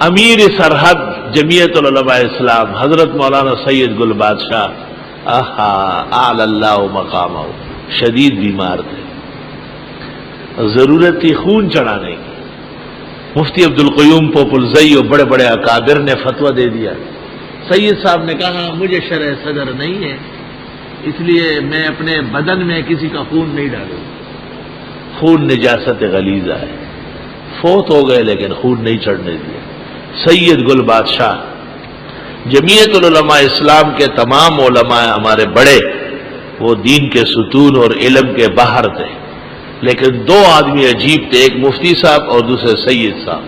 امیر سرحد جمعیت العلماء اسلام حضرت مولانا سید گل بادشاہ اعلی اللہ مقامہ شدید بیمار تھے، ضرورت تھی خون چڑھانے کی۔ مفتی عبد القیوم پوپلزئی اور بڑے بڑے اکابر نے فتویٰ دے دیا۔ سید صاحب نے کہا مجھے شرع صدر نہیں ہے، اس لیے میں اپنے بدن میں کسی کا خون نہیں ڈالوں، خون نجاست غلیظہ ہے۔ فوت ہو گئے لیکن خون نہیں چڑھنے دیا۔ سید گل بادشاہ جمعیت العلماء اسلام کے تمام علماء ہمارے بڑے، وہ دین کے ستون اور علم کے باہر تھے، لیکن دو آدمی عجیب تھے، ایک مفتی صاحب اور دوسرے سید صاحب۔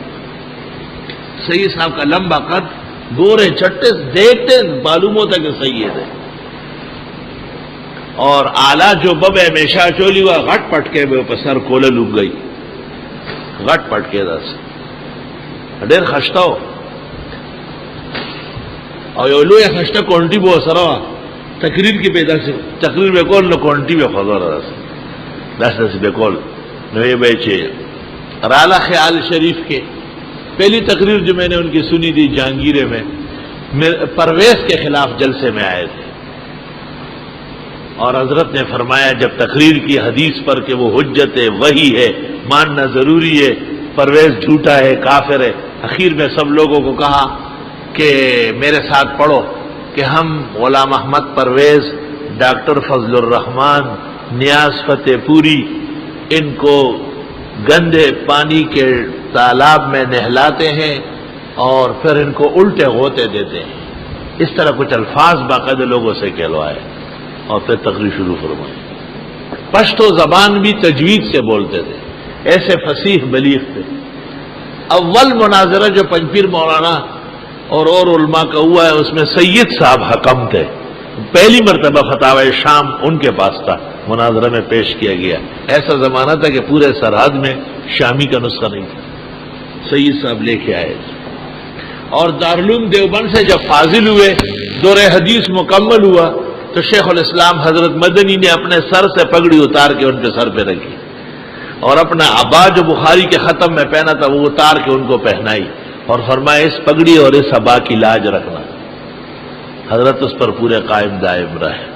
سید صاحب کا لمبا قد، گورے چٹے، دیکھتے معلوم ہوتا کہ سید ہے، اور آلہ جو بب ہمیشہ چولی ہوا غٹ پٹکے بے پسر کولے لگ گئی، غٹ پٹکے دا سے ډېر خشته او یو لوی خشته کونټي به سره تقریر کې پیدا شي، تقریر به کول نو کونټي به خبر راځي داسې به کول نو یہ به چې رالا خیال شریف کے پہلی تقریر جو میں نے ان کی سنی تھی جہانگیرے میں، پرویز کے خلاف جلسے میں آئے تھے، اور حضرت نے فرمایا جب تقریر کی حدیث پر کہ وہ حجت ہے، وحی ہے، ماننا ضروری ہے، پرویز جھوٹا ہے، کافر ہے، اخیر میں سب لوگوں کو کہا کہ میرے ساتھ پڑھو کہ ہم غلام احمد پرویز، ڈاکٹر فضل الرحمان، نیاز فتح پوری، ان کو گندے پانی کے تالاب میں نہلاتے ہیں اور پھر ان کو الٹے غوطے دیتے ہیں، اس طرح کچھ الفاظ باقاعدہ لوگوں سے کہلوائے اور پھر تقریر شروع فرمائی۔ پشتو زبان بھی تجوید سے بولتے تھے، ایسے فصیح بلیغ تھے۔ اول مناظرہ جو پنجپیر مولانا اور علماء کا ہوا ہے اس میں سید صاحب حکم تھے، پہلی مرتبہ فتاوی شام ان کے پاس تھا، مناظرہ میں پیش کیا گیا۔ ایسا زمانہ تھا کہ پورے سرحد میں شامی کا نسخہ نہیں تھا، سید صاحب لے کے آئے۔ اور دارالعلوم دیوبند سے جب فاضل ہوئے، دور حدیث مکمل ہوا، تو شیخ الاسلام حضرت مدنی نے اپنے سر سے پگڑی اتار کے ان کے سر پہ رکھی، اور اپنا عبا جو بخاری کے ختم میں پہنا تھا وہ اتار کے ان کو پہنائی، اور فرمایا اس پگڑی اور اس عبا کی لاج رکھنا۔ حضرت اس پر پورے قائم دائم رہے۔